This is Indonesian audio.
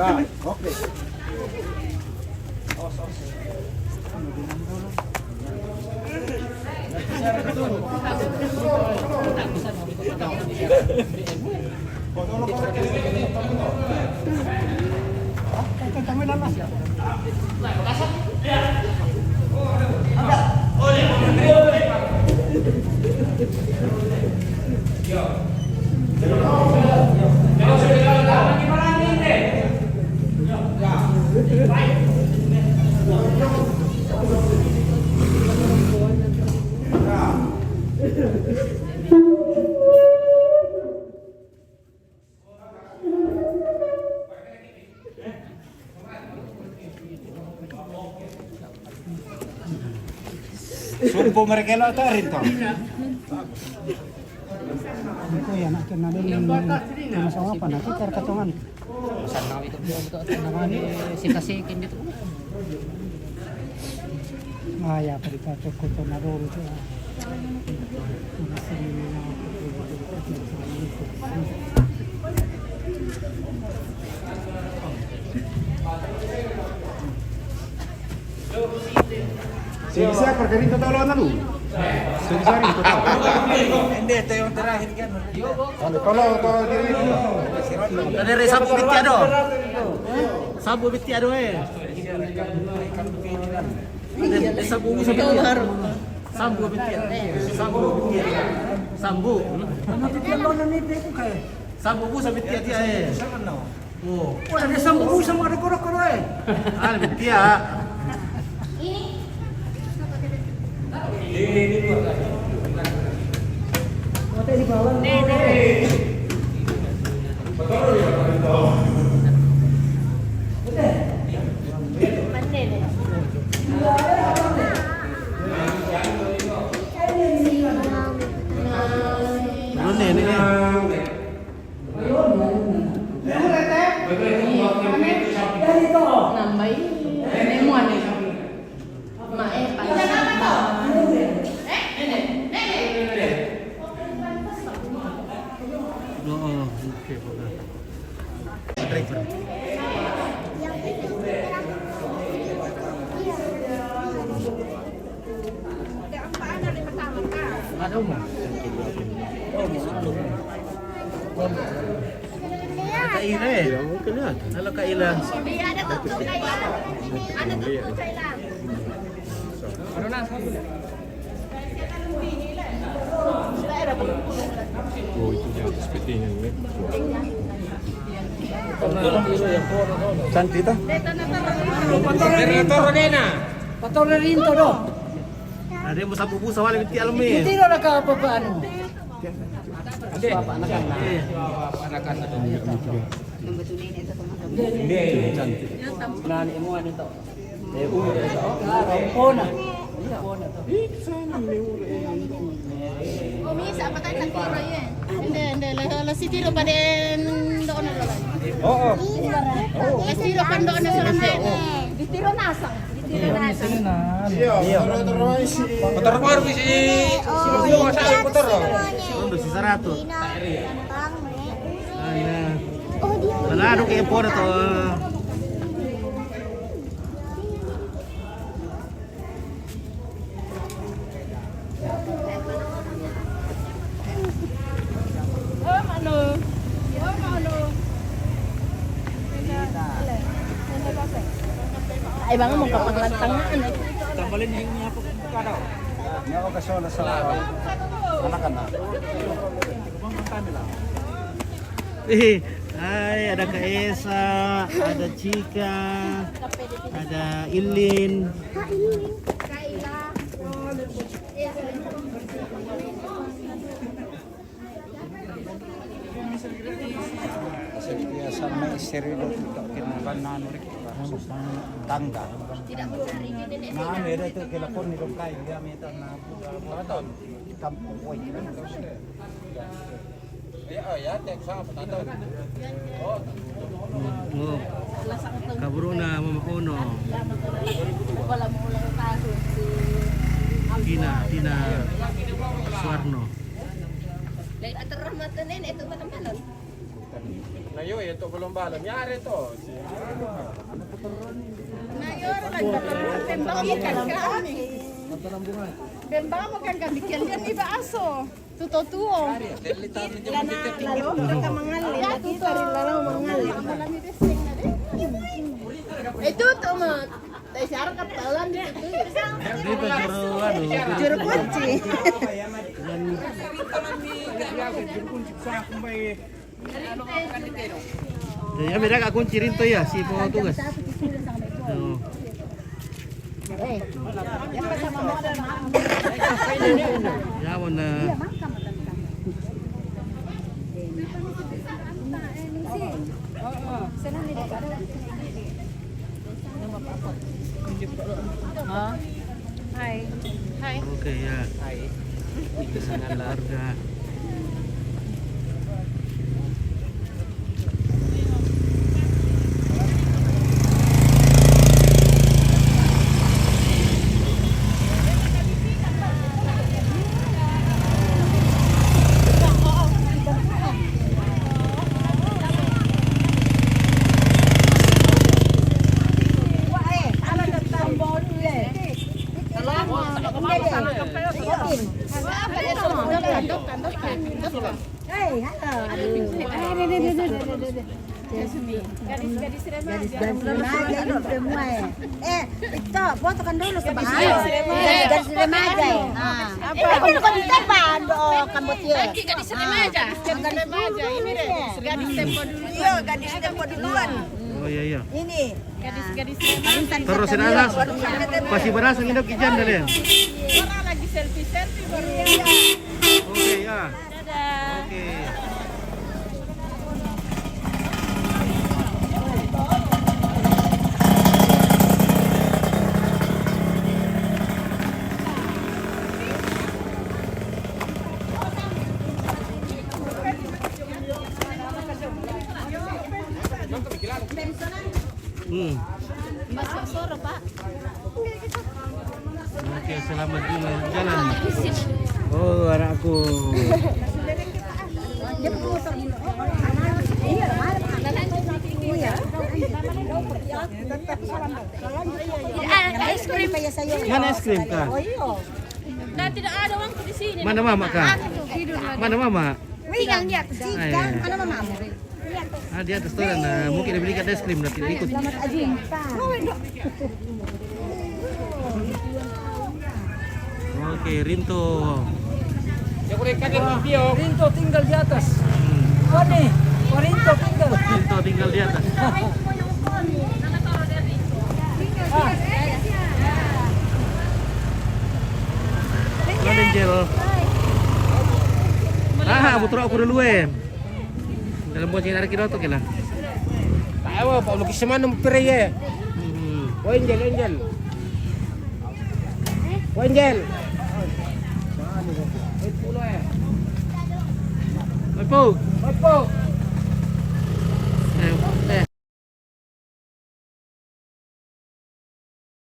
Enggak, oke. Sumpo mereka lo tarin toh. Ito yan, akin na din masawa pa natin, kaya katungan. Sana itu betul naman sitasikin dito. Maya pa rin ko ito naruro ito. Bisa perkarin totoo na lu. Sensari totoo. Hindi, ito yung tirahin kan. Kalau diri Dari sabu bitiado. Sabu bitiado Sabu bitiado. Sambu bitiado. Sambu bitiado. Sambu. Ano titiyan mo na nito ko kaya? Sambu bu sa bitiado Oh. Wala na isang buo sa mga rekoro-koro Ah, bitiado. Mata di bawah. kelihatan. Halo Kak Ila. Iya, ada tuh Kailan. Ada tuh Kailan. Ano na? Oh, itu dia sepertinya ini. Santita? Patol na rin to, no? Ada yang mau busa wala binti almi. Hindi na nakapapaan. Nani mo ano to? Pona. Umisa apa tayo nagtiro yun? Hindi. Alas si tiro pa din doon na doon. Oo. Alas tiro pa doon na sa lamin. Ditiro nasang. Ditiro nasang. Motor baru si motor. Untuk si 100. Manado kayak por to. Ay bang mo kapanglantangan eh. Tambalin yung niya po kada. Ini ako kasola sa anak-anak. Hai, ada Kak Esa, ada Cika, ada Ilin. Biasa may serilo tidak kinabanan tangga. Tidak benar ini nenek. Nah, ada itu kelakon ni dong kai dia minta na maraton. Kampung koi. Ya, tek sama pataton. Oh. Kaburo na mamakono. Wala mo lang taso si Tina Suwarno. Lain atar rahmatan ito ba tamanon? Nayo ito belum balon. Nyari to. Mayor, nagtembang ikan ka. Bembang mo kang gamikian yan iba aso. Tuto-tuo. Lalo ka mangal. Tuto rin lalo mangal. Malami desing na din. Itu tuh mat. Tay sarap kapalan dito. Dito juru Juru kunci. Ya mira kak kunci rinto ya si petugas. Oh. Yang bersama model Ya mana. Hai. Hai. Oke ya. Itu sangat harga. Itu fotokan dulu sebentar. Gadis remaja. Bukan apa Kambodia. Gadis remaja. Gadis remaja ini deh. Gadis tempo dulu. Iya, gadis tempo duluan. Oh iya iya. Ini gadis-gadis remaja. Terus anak pasti berasa nginep kijan deh. Orang lagi selfie baru. Oke ya. Dadah. Oke. Mas Soro, Pak. Oke, selamat jalan. Oh, anakku. Es krim. Mana es krim kak? Nah, tidak ada uangku di sini. Mana mama kak? Mana mama? Tinggal lihat ke sini, Ah, iya. mana mama? Ah di atas tuh nah, mungkin dibelikan es krim nanti ikut. Oke, Rinto. Ya kuliah di video. Rinto tinggal di atas. Oh nih, Rinto tinggal. Rinto tinggal di atas. Halo Angel. Ah, butuh aku dulu dalam bocah dari kira tuh kira. Tahu Pak lukis mana pere ya. Oh Angel. Oh Angel. Apa? Apa?